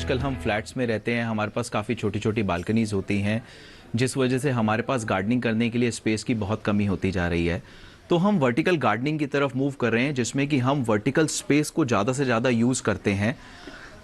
आजकल हम फ्लैट्स में रहते हैं, हमारे पास काफ़ी छोटी छोटी बालकनीज होती हैं, जिस वजह से हमारे पास गार्डनिंग करने के लिए स्पेस की बहुत कमी होती जा रही है। तो हम वर्टिकल गार्डनिंग की तरफ मूव कर रहे हैं, जिसमें कि हम वर्टिकल स्पेस को ज़्यादा से ज़्यादा यूज़ करते हैं।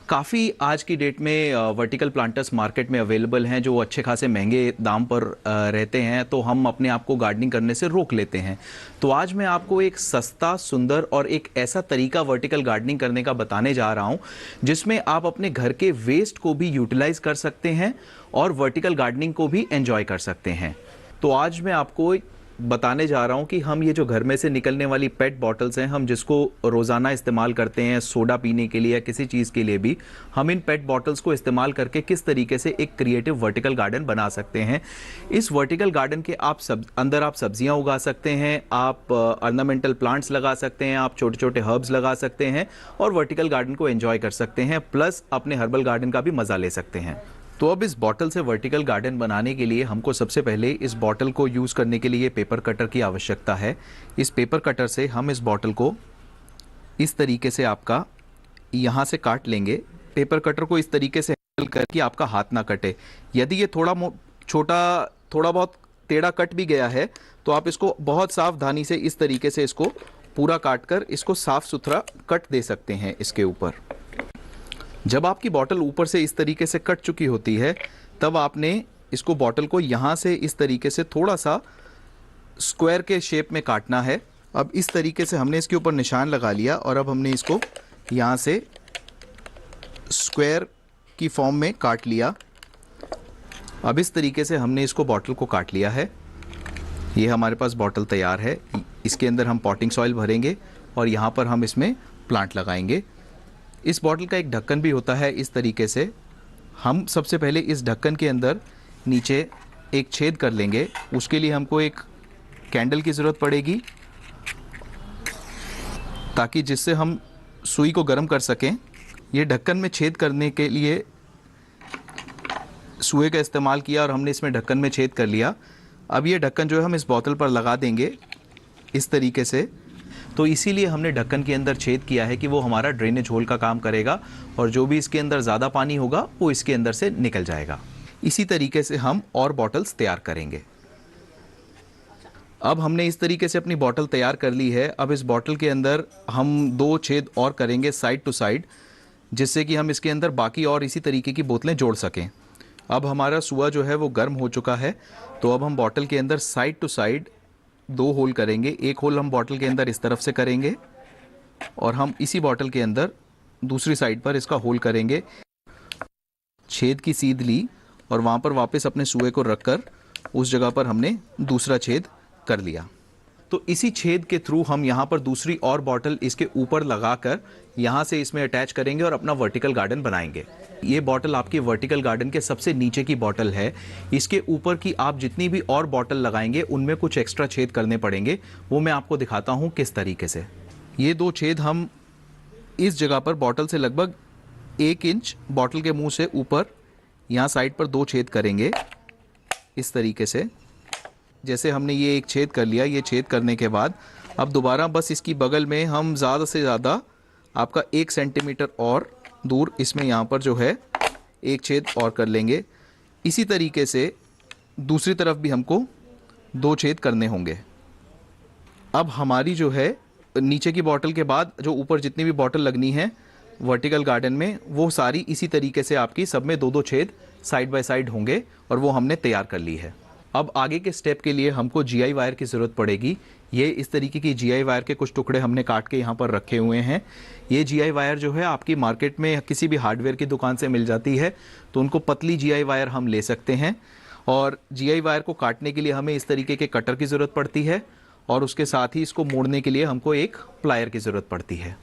काफ़ी आज की डेट में वर्टिकल प्लांटर्स मार्केट में अवेलेबल हैं जो अच्छे खासे महंगे दाम पर रहते हैं, तो हम अपने आप को गार्डनिंग करने से रोक लेते हैं। तो आज मैं आपको एक सस्ता, सुंदर और एक ऐसा तरीका वर्टिकल गार्डनिंग करने का बताने जा रहा हूं, जिसमें आप अपने घर के वेस्ट को भी यूटिलाइज कर सकते हैं और वर्टिकल गार्डनिंग को भी एंजॉय कर सकते हैं। तो आज मैं आपको बताने जा रहा हूं कि हम ये जो घर में से निकलने वाली पेट बॉटल्स हैं, हम जिसको रोज़ाना इस्तेमाल करते हैं सोडा पीने के लिए या किसी चीज़ के लिए भी, हम इन पेट बॉटल्स को इस्तेमाल करके किस तरीके से एक क्रिएटिव वर्टिकल गार्डन बना सकते हैं। इस वर्टिकल गार्डन के अंदर आप सब्जियां उगा सकते हैं, आप ऑर्नामेंटल प्लांट्स लगा सकते हैं, आप छोटे छोटे हर्ब्स लगा सकते हैं और वर्टिकल गार्डन को एंजॉय कर सकते हैं, प्लस अपने हर्बल गार्डन का भी मज़ा ले सकते हैं। तो अब इस बॉटल से वर्टिकल गार्डन बनाने के लिए हमको सबसे पहले इस बॉटल को यूज़ करने के लिए पेपर कटर की आवश्यकता है। इस पेपर कटर से हम इस बॉटल को इस तरीके से आपका यहाँ से काट लेंगे। पेपर कटर को इस तरीके से हैंडल करके आपका हाथ ना कटे। यदि ये थोड़ा बहुत टेढ़ा कट भी गया है तो आप इसको बहुत सावधानी से इस तरीके से इसको पूरा काट कर इसको साफ सुथरा कट दे सकते हैं इसके ऊपर। जब आपकी बॉटल ऊपर से इस तरीके से कट चुकी होती है, तब आपने इसको बॉटल को यहाँ से इस तरीके से थोड़ा सा स्क्वायर के शेप में काटना है। अब इस तरीके से हमने इसके ऊपर निशान लगा लिया और अब हमने इसको यहाँ से स्क्वायर की फॉर्म में काट लिया। अब इस तरीके से हमने इसको बॉटल को काट लिया है। ये हमारे पास बॉटल तैयार है। इसके अंदर हम पॉटिंग सॉइल भरेंगे और यहाँ पर हम इसमें प्लांट लगाएंगे। इस बॉटल का एक ढक्कन भी होता है। इस तरीके से हम सबसे पहले इस ढक्कन के अंदर नीचे एक छेद कर लेंगे। उसके लिए हमको एक कैंडल की ज़रूरत पड़ेगी, ताकि जिससे हम सुई को गर्म कर सकें। ये ढक्कन में छेद करने के लिए सुई का इस्तेमाल किया और हमने इसमें ढक्कन में छेद कर लिया। अब ये ढक्कन जो है हम इस बोतल पर लगा देंगे इस तरीके से। तो इसीलिए हमने ढक्कन के अंदर छेद किया है कि वो हमारा ड्रेनेज होल का काम करेगा और जो भी इसके अंदर ज़्यादा पानी होगा वो इसके अंदर से निकल जाएगा। इसी तरीके से हम और बॉटल्स तैयार करेंगे। अब हमने इस तरीके से अपनी बॉटल तैयार कर ली है। अब इस बॉटल के अंदर हम 2 छेद और करेंगे साइड टू साइड, जिससे कि हम इसके अंदर बाकी और इसी तरीके की बोतलें जोड़ सकें। अब हमारा सुआ जो है वो गर्म हो चुका है, तो अब हम बॉटल के अंदर साइड टू साइड 2 होल करेंगे। एक होल हम बॉटल के अंदर इस तरफ से करेंगे और हम इसी बॉटल के अंदर दूसरी साइड पर इसका होल करेंगे। छेद की सीध ली और वहाँ पर वापस अपने सुए को रखकर उस जगह पर हमने दूसरा छेद कर लिया। तो इसी छेद के थ्रू हम यहाँ पर दूसरी और बॉटल इसके ऊपर लगाकर यहाँ से इसमें अटैच करेंगे और अपना वर्टिकल गार्डन बनाएंगे। ये बॉटल आपकी वर्टिकल गार्डन के सबसे नीचे की बॉटल है। इसके ऊपर की आप जितनी भी और बॉटल लगाएंगे उनमें कुछ एक्स्ट्रा छेद करने पड़ेंगे, वो मैं आपको दिखाता हूँ किस तरीके से। ये 2 छेद हम इस जगह पर बॉटल से लगभग 1 इंच बॉटल के मुँह से ऊपर यहाँ साइड पर 2 छेद करेंगे इस तरीके से। जैसे हमने ये एक छेद कर लिया, ये छेद करने के बाद अब दोबारा बस इसकी बगल में हम ज़्यादा से ज़्यादा आपका 1 सेंटीमीटर और दूर इसमें यहाँ पर जो है एक छेद और कर लेंगे। इसी तरीके से दूसरी तरफ भी हमको 2 छेद करने होंगे। अब हमारी जो है नीचे की बॉटल के बाद जो ऊपर जितनी भी बॉटल लगनी है वर्टिकल गार्डन में, वो सारी इसी तरीके से आपकी सब में 2-2 छेद साइड बाय साइड होंगे और वो हमने तैयार कर ली है। अब आगे के स्टेप के लिए हमको GI वायर की ज़रूरत पड़ेगी। ये इस तरीके की GI वायर के कुछ टुकड़े हमने काट के यहाँ पर रखे हुए हैं। ये GI वायर जो है आपकी मार्केट में किसी भी हार्डवेयर की दुकान से मिल जाती है, तो उनको पतली GI वायर हम ले सकते हैं। और GI वायर को काटने के लिए हमें इस तरीके के कटर की ज़रूरत पड़ती है और उसके साथ ही इसको मोड़ने के लिए हमको एक प्लायर की ज़रूरत पड़ती है।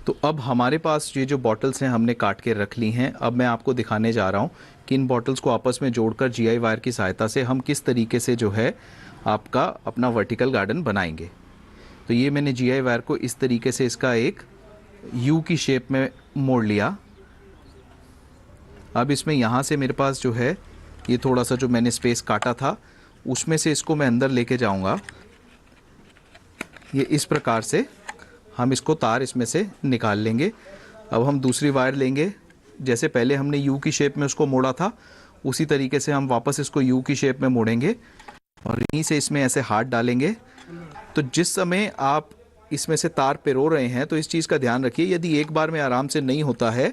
तो अब हमारे पास ये जो बॉटल्स हैं हमने काट के रख ली हैं। अब मैं आपको दिखाने जा रहा हूँ कि इन बॉटल्स को आपस में जोड़कर GI वायर की सहायता से हम किस तरीके से जो है आपका अपना वर्टिकल गार्डन बनाएंगे। तो ये मैंने GI वायर को इस तरीके से इसका एक U की शेप में मोड़ लिया। अब इसमें यहाँ से मेरे पास जो है ये थोड़ा सा जो मैंने स्पेस काटा था उसमें से इसको मैं अंदर लेके जाऊँगा। ये इस प्रकार से हम इसको तार इसमें से निकाल लेंगे। अब हम दूसरी वायर लेंगे, जैसे पहले हमने यू की शेप में उसको मोड़ा था, उसी तरीके से हम वापस इसको यू की शेप में मोड़ेंगे और यहीं से इसमें ऐसे हाथ डालेंगे। तो जिस समय आप इसमें से तार पिरो रहे हैं तो इस चीज़ का ध्यान रखिए, यदि एक बार में आराम से नहीं होता है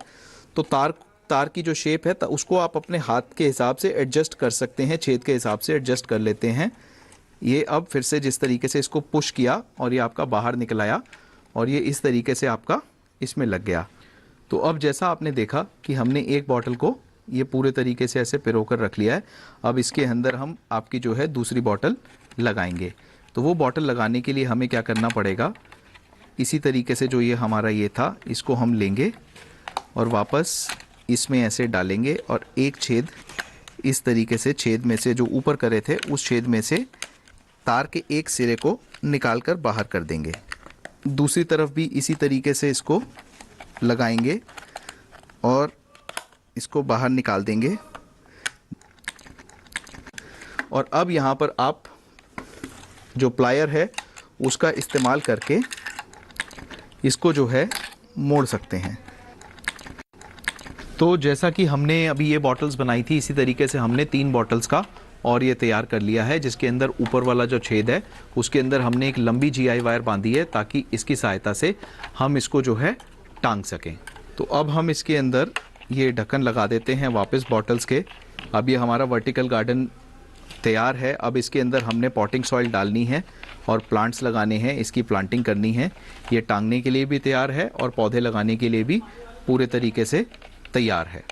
तो तार की जो शेप है उसको आप अपने हाथ के हिसाब से एडजस्ट कर सकते हैं, छेद के हिसाब से एडजस्ट कर लेते हैं। ये अब फिर से जिस तरीके से इसको पुश किया और ये आपका बाहर निकल आया और ये इस तरीके से आपका इसमें लग गया। तो अब जैसा आपने देखा कि हमने एक बॉटल को ये पूरे तरीके से ऐसे पिरो कर रख लिया है। अब इसके अंदर हम आपकी जो है दूसरी बॉटल लगाएंगे। तो वो बॉटल लगाने के लिए हमें क्या करना पड़ेगा, इसी तरीके से जो ये हमारा ये था इसको हम लेंगे और वापस इसमें ऐसे डालेंगे और एक छेद इस तरीके से, छेद में से जो ऊपर करे थे उस छेद में से तार के एक सिरे को निकाल कर बाहर कर देंगे। दूसरी तरफ भी इसी तरीके से इसको लगाएंगे और इसको बाहर निकाल देंगे। और अब यहाँ पर आप जो प्लायर है उसका इस्तेमाल करके इसको जो है मोड़ सकते हैं। तो जैसा कि हमने अभी ये बॉटल्स बनाई थी, इसी तरीके से हमने 3 बॉटल्स का और ये तैयार कर लिया है, जिसके अंदर ऊपर वाला जो छेद है उसके अंदर हमने एक लंबी GI वायर बांधी है ताकि इसकी सहायता से हम इसको जो है टांग सकें। तो अब हम इसके अंदर ये ढक्कन लगा देते हैं वापस बॉटल्स के। अब ये हमारा वर्टिकल गार्डन तैयार है। अब इसके अंदर हमने पॉटिंग सॉइल डालनी है और प्लांट्स लगाने हैं, इसकी प्लांटिंग करनी है। ये टांगने के लिए भी तैयार है और पौधे लगाने के लिए भी पूरे तरीके से तैयार है।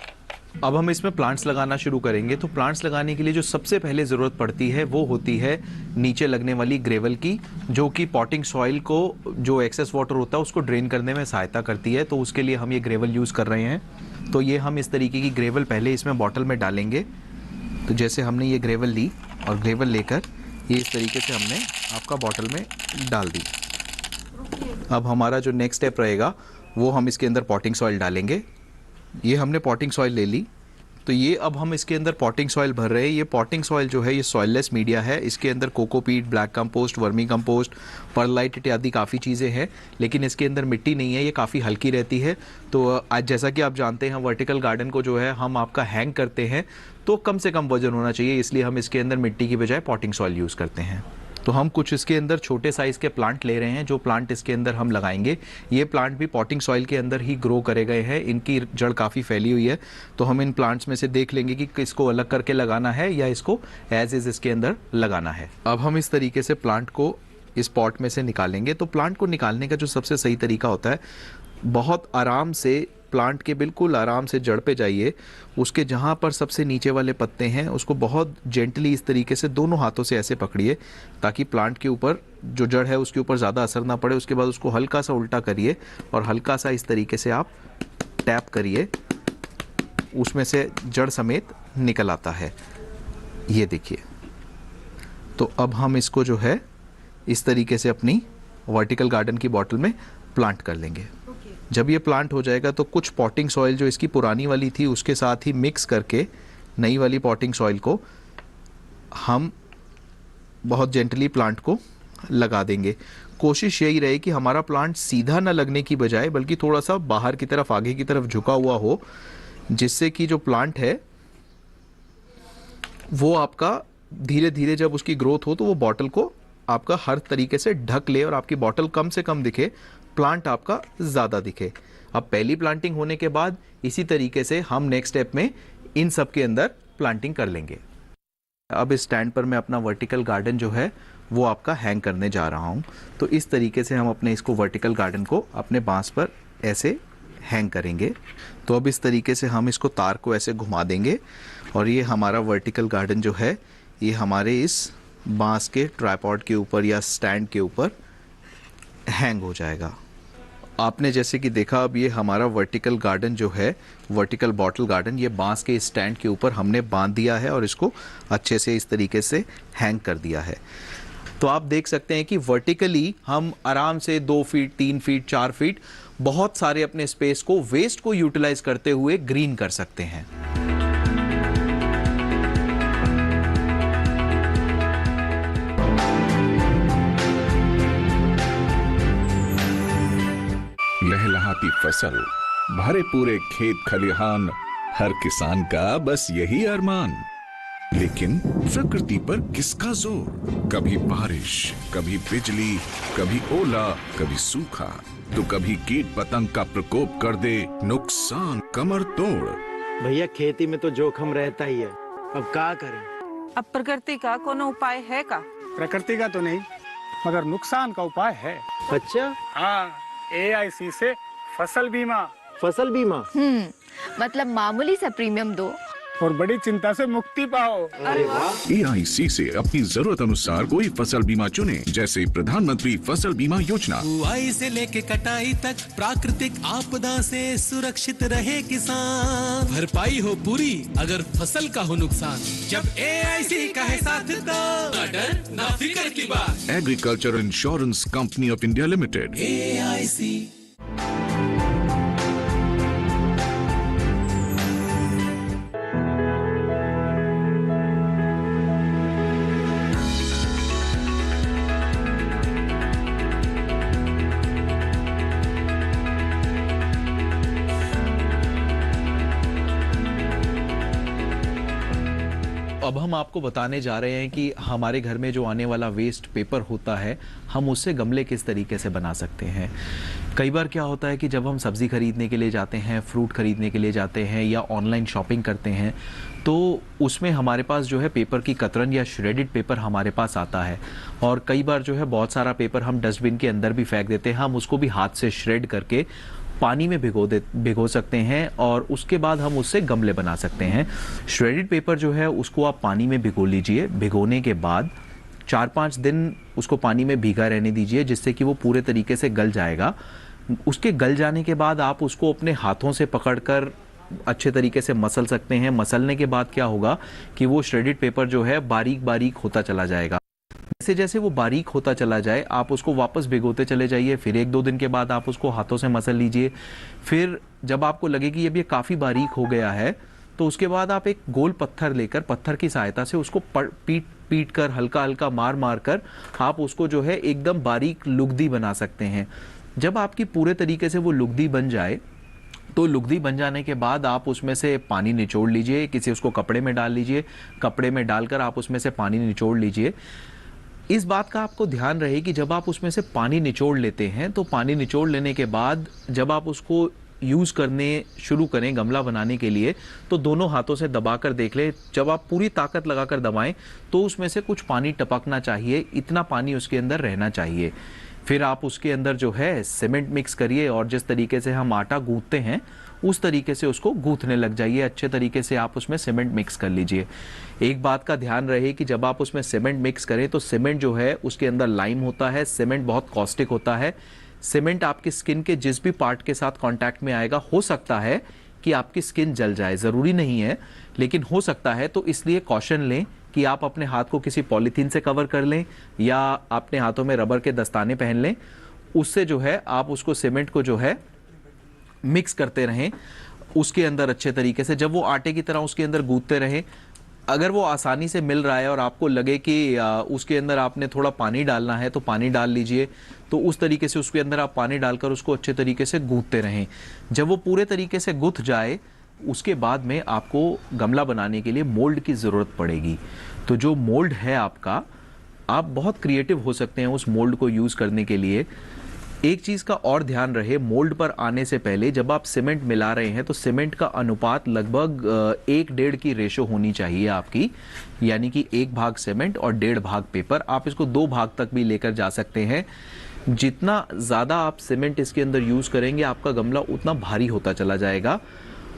अब हम इसमें प्लांट्स लगाना शुरू करेंगे। तो प्लांट्स लगाने के लिए जो सबसे पहले ज़रूरत पड़ती है वो होती है नीचे लगने वाली ग्रेवल की, जो कि पॉटिंग सॉइल को, जो एक्सेस वाटर होता है उसको ड्रेन करने में सहायता करती है। तो उसके लिए हम ये ग्रेवल यूज़ कर रहे हैं। तो ये हम इस तरीके की ग्रेवल पहले इसमें बॉटल में डालेंगे। तो जैसे हमने ये ग्रेवल ली और ग्रेवल लेकर ये इस तरीके से हमने आपका बॉटल में डाल दी। अब हमारा जो नेक्स्ट स्टेप रहेगा वो हम इसके अंदर पॉटिंग सॉइल डालेंगे। ये हमने पॉटिंग सॉइल ले ली। तो ये अब हम इसके अंदर पॉटिंग सॉइल भर रहे हैं। ये पॉटिंग सॉइल जो है ये सॉइललेस मीडिया है। इसके अंदर cocopeat, black compost, vermi compost, perlite इत्यादि काफ़ी चीज़ें हैं, लेकिन इसके अंदर मिट्टी नहीं है, ये काफ़ी हल्की रहती है। तो आज जैसा कि आप जानते हैं वर्टिकल गार्डन को जो है हम आपका हैंग करते हैं तो कम से कम वजन होना चाहिए, इसलिए हम इसके अंदर मिट्टी की बजाय पॉटिंग सॉइल यूज़ करते हैं। तो हम कुछ इसके अंदर छोटे साइज़ के प्लांट ले रहे हैं। जो प्लांट इसके अंदर हम लगाएंगे ये प्लांट भी पॉटिंग सॉइल के अंदर ही ग्रो करे गए हैं। इनकी जड़ काफ़ी फैली हुई है। तो हम इन प्लांट्स में से देख लेंगे कि इसको अलग करके लगाना है या इसको एज इज़ इसके अंदर लगाना है। अब हम इस तरीके से प्लांट को इस पॉट में से निकालेंगे। तो प्लांट को निकालने का जो सबसे सही तरीका होता है, बहुत आराम से प्लांट के बिल्कुल आराम से जड़ पे जाइए। उसके जहाँ पर सबसे नीचे वाले पत्ते हैं उसको बहुत जेंटली इस तरीके से दोनों हाथों से ऐसे पकड़िए ताकि प्लांट के ऊपर जो जड़ है उसके ऊपर ज़्यादा असर ना पड़े। उसके बाद उसको हल्का सा उल्टा करिए और हल्का सा इस तरीके से आप टैप करिए, उसमें से जड़ समेत निकल आता है। ये देखिए। तो अब हम इसको जो है इस तरीके से अपनी वर्टिकल गार्डन की बॉटल में प्लांट कर लेंगे। जब ये प्लांट हो जाएगा तो कुछ पॉटिंग सॉइल जो इसकी पुरानी वाली थी उसके साथ ही मिक्स करके नई वाली पॉटिंग सॉइल को हम बहुत जेंटली प्लांट को लगा देंगे। कोशिश यही रहे कि हमारा प्लांट सीधा ना लगने की बजाय बल्कि थोड़ा सा बाहर की तरफ, आगे की तरफ झुका हुआ हो, जिससे कि जो प्लांट है वो आपका धीरे धीरे जब उसकी ग्रोथ हो तो वो बॉटल को आपका हर तरीके से ढक ले और आपकी बॉटल कम से कम दिखे, प्लांट आपका ज़्यादा दिखे। अब पहली प्लांटिंग होने के बाद इसी तरीके से हम नेक्स्ट स्टेप में इन सब के अंदर प्लांटिंग कर लेंगे। अब इस स्टैंड पर मैं अपना वर्टिकल गार्डन जो है वो आपका हैंग करने जा रहा हूँ। तो इस तरीके से हम अपने इसको वर्टिकल गार्डन को अपने बांस पर ऐसे हैंग करेंगे। तो अब इस तरीके से हम इसको तार को ऐसे घुमा देंगे और ये हमारा वर्टिकल गार्डन जो है ये हमारे इस बांस के ट्राइपॉड के ऊपर या स्टैंड के ऊपर हैंग हो जाएगा। आपने जैसे कि देखा, अब ये हमारा वर्टिकल गार्डन जो है, वर्टिकल बॉटल गार्डन, ये बांस के स्टैंड के ऊपर हमने बांध दिया है और इसको अच्छे से इस तरीके से हैंग कर दिया है। तो आप देख सकते हैं कि वर्टिकली हम आराम से 2 फीट, 3 फीट, 4 फीट बहुत सारे अपने स्पेस को, वेस्ट को यूटिलाइज करते हुए ग्रीन कर सकते हैं। लहलहाती फसल, भरे पूरे खेत खलिहान, हर किसान का बस यही अरमान। लेकिन प्रकृति पर किसका जोर? कभी बारिश, कभी बिजली, कभी ओला, कभी सूखा, तो कभी कीट पतंग का प्रकोप कर दे नुकसान कमर तोड़। भैया खेती में तो जोखम रहता ही है, अब क्या करें? अब प्रकृति का कोनो उपाय है का? प्रकृति का तो नहीं, मगर नुकसान का उपाय है। अच्छा, हाँ, AIC से फसल बीमा। फसल बीमा? मतलब मामूली सा प्रीमियम दो और बड़ी चिंता से मुक्ति पाओ। अरे वाह! AIC से अपनी जरूरत अनुसार कोई फसल बीमा चुने, जैसे प्रधानमंत्री फसल बीमा योजना। बुआई से लेके कटाई तक प्राकृतिक आपदा से सुरक्षित रहे किसान। भरपाई हो पूरी अगर फसल का हो नुकसान, जब AIC का है साथ तो ना डर ना फिक्र की बात। Agriculture insurance company of India limited, AIC। अब हम आपको बताने जा रहे हैं कि हमारे घर में जो आने वाला वेस्ट पेपर होता है, हम उससे गमले किस तरीके से बना सकते हैं। कई बार क्या होता है कि जब हम सब्ज़ी खरीदने के लिए जाते हैं, फ्रूट खरीदने के लिए जाते हैं या ऑनलाइन शॉपिंग करते हैं, तो उसमें हमारे पास जो है पेपर की कतरन या श्रेडेड पेपर हमारे पास आता है। और कई बार जो है बहुत सारा पेपर हम डस्टबिन के अंदर भी फेंक देते हैं। हम उसको भी हाथ से श्रेड करके पानी में भिगो सकते हैं और उसके बाद हम उससे गमले बना सकते हैं। श्रेडेड पेपर जो है उसको आप पानी में भिगो लीजिए। भिगोने के बाद 4-5 दिन उसको पानी में भीगा रहने दीजिए, जिससे कि वो पूरे तरीके से गल जाएगा। उसके गल जाने के बाद आप उसको अपने हाथों से पकड़कर अच्छे तरीके से मसल सकते हैं। मसलने के बाद क्या होगा कि वो श्रेडेड पेपर जो है बारीक बारीक होता चला जाएगा। जैसे जैसे वो बारीक होता चला जाए, आप उसको वापस भिगोते चले जाइए। फिर 1-2 दिन के बाद आप उसको हाथों से मसल लीजिए। फिर जब आपको लगे कि अब ये काफ़ी बारीक हो गया है, तो उसके बाद आप एक गोल पत्थर लेकर, पत्थर की सहायता से उसको पीट कर, हल्का हल्का मार मार कर आप उसको जो है एकदम बारीक लुगदी बना सकते हैं। जब आपकी पूरे तरीके से वो लुगदी बन जाए, तो लुगदी बन जाने के बाद आप उसमें से पानी निचोड़ लीजिए। किसी उसको कपड़े में डाल लीजिए। कपड़े में डालकर आप उसमें से पानी निचोड़ लीजिए। इस बात का आपको ध्यान रहे कि जब आप उसमें से पानी निचोड़ लेते हैं, तो पानी निचोड़ लेने के बाद जब आप उसको यूज़ करने शुरू करें गमला बनाने के लिए, तो दोनों हाथों से दबाकर देख लें। जब आप पूरी ताकत लगाकर दबाएं तो उसमें से कुछ पानी टपकना चाहिए, इतना पानी उसके अंदर रहना चाहिए। फिर आप उसके अंदर जो है सीमेंट मिक्स करिए और जिस तरीके से हम आटा गूंथते हैं उस तरीके से उसको गूंथने लग जाइए। अच्छे तरीके से आप उसमें सीमेंट मिक्स कर लीजिए। एक बात का ध्यान रहे कि जब आप उसमें सीमेंट मिक्स करें तो सीमेंट जो है उसके अंदर लाइम होता है। सीमेंट बहुत कॉस्टिक होता है। सीमेंट आपकी स्किन के जिस भी पार्ट के साथ कांटेक्ट में आएगा, हो सकता है कि आपकी स्किन जल जाए, ज़रूरी नहीं है लेकिन हो सकता है। तो इसलिए कॉशन लें कि आप अपने हाथ को किसी पॉलीथीन से कवर कर लें या अपने हाथों में रबर के दस्ताने पहन लें। उससे जो है आप उसको सीमेंट को जो है मिक्स करते रहें उसके अंदर अच्छे तरीके से। जब वो आटे की तरह उसके अंदर गूंथते रहें। अगर वो आसानी से मिल रहा है और आपको लगे कि उसके अंदर आपने थोड़ा पानी डालना है तो पानी डाल लीजिए। तो उस तरीके से उसके अंदर आप पानी डालकर उसको अच्छे तरीके से गूंथते रहें। जब वो पूरे तरीके से गूंथ जाए, उसके बाद में आपको गमला बनाने के लिए मोल्ड की ज़रूरत पड़ेगी। तो जो मोल्ड है आपका, आप बहुत क्रिएटिव हो सकते हैं उस मोल्ड को यूज़ करने के लिए। एक चीज़ का और ध्यान रहे, मोल्ड पर आने से पहले जब आप सीमेंट मिला रहे हैं तो सीमेंट का अनुपात लगभग 1-1.5 की रेशो होनी चाहिए आपकी, यानी कि 1 भाग सीमेंट और 1.5 भाग पेपर। आप इसको 2 भाग तक भी लेकर जा सकते हैं। जितना ज़्यादा आप सीमेंट इसके अंदर यूज़ करेंगे, आपका गमला उतना भारी होता चला जाएगा।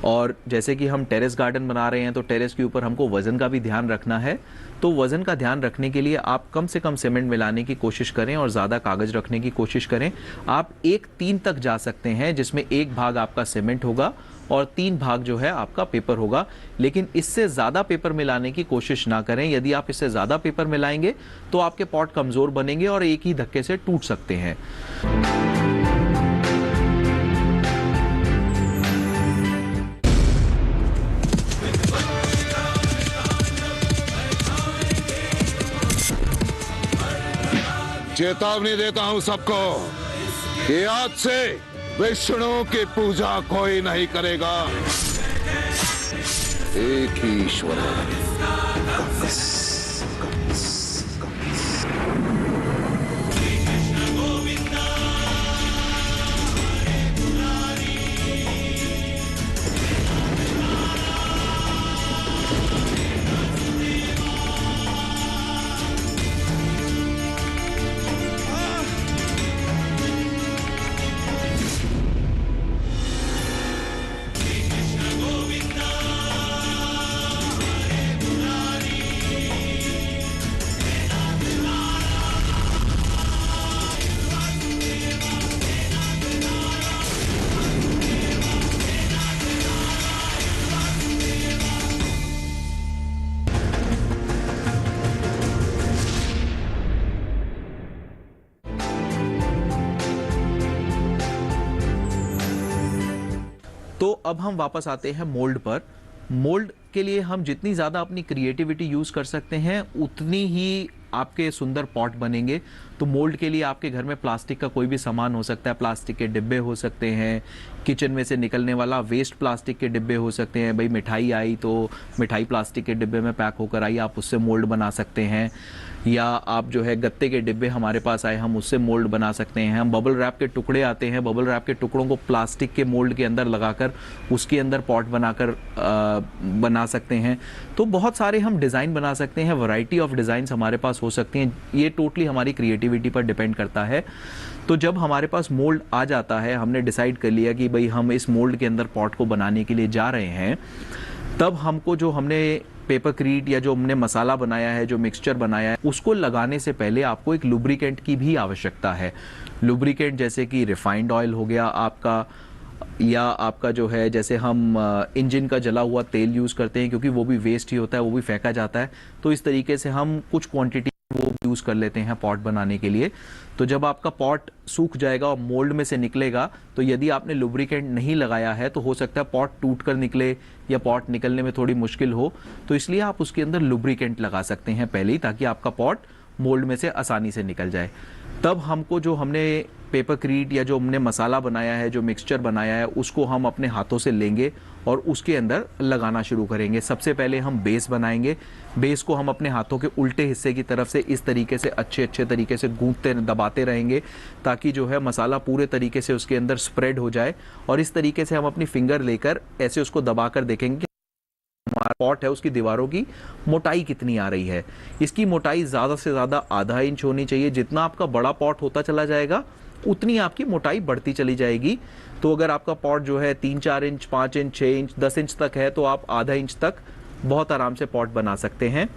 और जैसे कि हम टेरेस गार्डन बना रहे हैं तो टेरेस के ऊपर हमको वज़न का भी ध्यान रखना है। तो वज़न का ध्यान रखने के लिए आप कम से कम सीमेंट मिलाने की कोशिश करें और ज़्यादा कागज़ रखने की कोशिश करें। आप 1-3 तक जा सकते हैं, जिसमें 1 भाग आपका सीमेंट होगा और 3 भाग जो है आपका पेपर होगा। लेकिन इससे ज़्यादा पेपर मिलाने की कोशिश ना करें। यदि आप इससे ज़्यादा पेपर मिलाएंगे तो आपके पॉट कमज़ोर बनेंगे और एक ही धक्के से टूट सकते हैं। चेतावनी देता हूं सबको कि आज से विष्णु की पूजा कोई नहीं करेगा, एक ही ईश्वर है। तो अब हम वापस आते हैं मोल्ड पर। मोल्ड के लिए हम जितनी ज़्यादा अपनी क्रिएटिविटी यूज़ कर सकते हैं उतनी ही आपके सुंदर पॉट बनेंगे। तो मोल्ड के लिए आपके घर में प्लास्टिक का कोई भी सामान हो सकता है, प्लास्टिक के डिब्बे हो सकते हैं, किचन में से निकलने वाला वेस्ट प्लास्टिक के डिब्बे हो सकते हैं। भाई मिठाई आई तो मिठाई प्लास्टिक के डिब्बे में पैक होकर आई, आप उससे मोल्ड बना सकते हैं। या आप जो है गत्ते के डिब्बे हमारे पास आए, हम उससे मोल्ड बना सकते हैं। हम बबल रैप के टुकड़े आते हैं, बबल रैप के टुकड़ों को प्लास्टिक के मोल्ड के अंदर लगाकर उसके अंदर पॉट बनाकर बना सकते हैं। तो बहुत सारे हम डिज़ाइन बना सकते हैं, वैरायटी ऑफ डिज़ाइंस हमारे पास हो सकती हैं। ये टोटली हमारी क्रिएटिविटी पर डिपेंड करता है। तो जब हमारे पास मोल्ड आ जाता है, हमने डिसाइड कर लिया कि भाई हम इस मोल्ड के अंदर पॉट को बनाने के लिए जा रहे हैं, तब हमको जो हमने पेपरक्रीट या जो हमने मसाला बनाया है, जो मिक्सचर बनाया है, उसको लगाने से पहले आपको एक लुब्रिकेंट की भी आवश्यकता है। लुब्रिकेंट जैसे कि रिफाइंड ऑयल हो गया आपका, या आपका जो है जैसे हम इंजन का जला हुआ तेल यूज़ करते हैं, क्योंकि वो भी वेस्ट ही होता है, वो भी फेंका जाता है। तो इस तरीके से हम कुछ क्वांटिटी वो यूज़ कर लेते हैं पॉट बनाने के लिए। तो जब आपका पॉट सूख जाएगा और मोल्ड में से निकलेगा, तो यदि आपने लुब्रिकेंट नहीं लगाया है तो हो सकता है पॉट टूट कर निकले या पॉट निकलने में थोड़ी मुश्किल हो। तो इसलिए आप उसके अंदर लुब्रिकेंट लगा सकते हैं पहले ही, ताकि आपका पॉट मोल्ड में से आसानी से निकल जाए। तब हमको जो हमने पेपरक्रीट या जो हमने मसाला बनाया है, जो मिक्सचर बनाया है, उसको हम अपने हाथों से लेंगे और उसके अंदर लगाना शुरू करेंगे। सबसे पहले हम बेस बनाएंगे। बेस को हम अपने हाथों के उल्टे हिस्से की तरफ से इस तरीके से अच्छे तरीके से गूंथते दबाते रहेंगे, ताकि जो है मसाला पूरे तरीके से उसके अंदर स्प्रेड हो जाए। और इस तरीके से हम अपनी फिंगर लेकर ऐसे उसको दबाकर देखेंगे हमारा पॉट है उसकी दीवारों की मोटाई कितनी आ रही है। इसकी मोटाई ज़्यादा से ज़्यादा आधा इंच होनी चाहिए। जितना आपका बड़ा पॉट होता चला जाएगा उतनी आपकी मोटाई बढ़ती चली जाएगी। तो अगर आपका पॉट जो है 3-4 इंच, 5 इंच, 6 इंच, 10 इंच तक है, तो आप आधा इंच तक बहुत आराम से पॉट बना सकते हैं।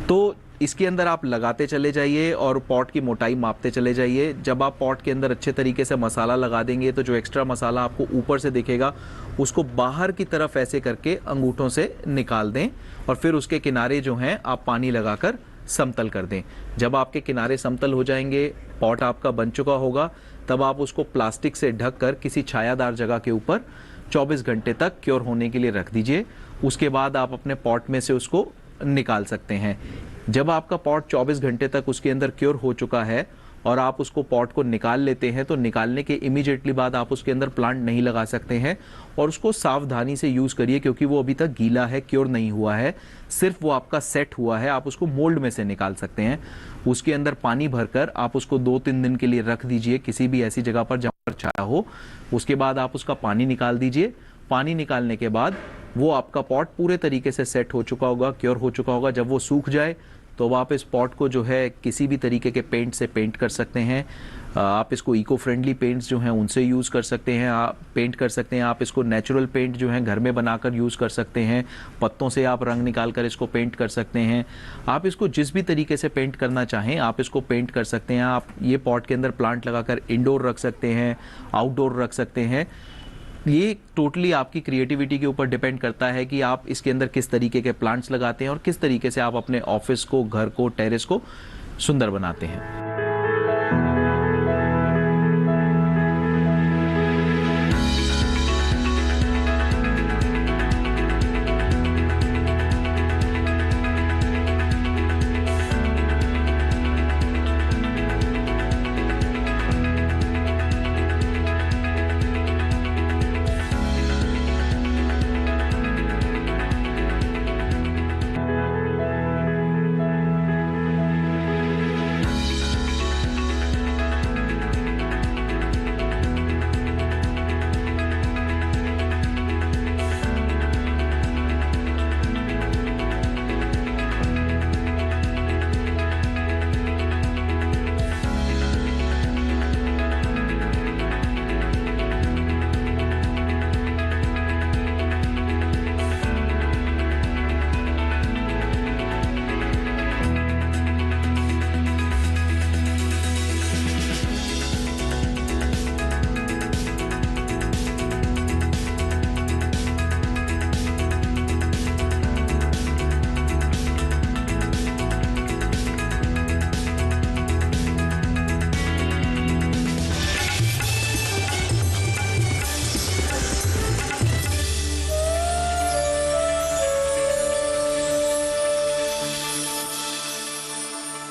तो इसके अंदर आप लगाते चले जाइए और पॉट की मोटाई मापते चले जाइए। जब आप पॉट के अंदर अच्छे तरीके से मसाला लगा देंगे, तो जो एक्स्ट्रा मसाला आपको ऊपर से दिखेगा उसको बाहर की तरफ ऐसे करके अंगूठों से निकाल दें, और फिर उसके किनारे जो हैं आप पानी लगाकर समतल कर दें। जब आपके किनारे समतल हो जाएंगे, पॉट आपका बन चुका होगा, तब आप उसको प्लास्टिक से ढक कर किसी छायादार जगह के ऊपर 24 घंटे तक क्योर होने के लिए रख दीजिए। उसके बाद आप अपने पॉट में से उसको निकाल सकते हैं। जब आपका पॉट 24 घंटे तक उसके अंदर क्योर हो चुका है और आप उसको पॉट को निकाल लेते हैं, तो निकालने के इमीडिएटली बाद आप उसके अंदर प्लांट नहीं लगा सकते हैं, और उसको सावधानी से यूज़ करिए, क्योंकि वो अभी तक गीला है, क्योर नहीं हुआ है, सिर्फ वो आपका सेट हुआ है। आप उसको मोल्ड में से निकाल सकते हैं। उसके अंदर पानी भरकर आप उसको 2-3 दिन के लिए रख दीजिए किसी भी ऐसी जगह पर जहाँ पर छाया हो। उसके बाद आप उसका पानी निकाल दीजिए। पानी निकालने के बाद वो आपका पॉट पूरे तरीके से सेट हो चुका होगा, क्योर हो चुका होगा। जब वो सूख जाए तो आप इस पॉट को जो है किसी भी तरीके के पेंट से पेंट कर सकते हैं। आप इसको इको फ्रेंडली पेंट्स जो हैं उनसे यूज़ कर सकते हैं, आप पेंट कर सकते हैं। आप इसको नेचुरल पेंट जो है घर में बनाकर यूज़ कर सकते हैं। पत्तों से आप रंग निकाल कर इसको पेंट कर सकते हैं। आप इसको जिस भी तरीके से पेंट करना चाहें आप इसको पेंट कर सकते हैं। आप ये पॉट के अंदर प्लांट लगाकर इंडोर रख सकते हैं, आउटडोर रख सकते हैं। ये टोटली आपकी क्रिएटिविटी के ऊपर डिपेंड करता है कि आप इसके अंदर किस तरीके के प्लांट्स लगाते हैं और किस तरीके से आप अपने ऑफिस को, घर को, टेरेस को सुंदर बनाते हैं।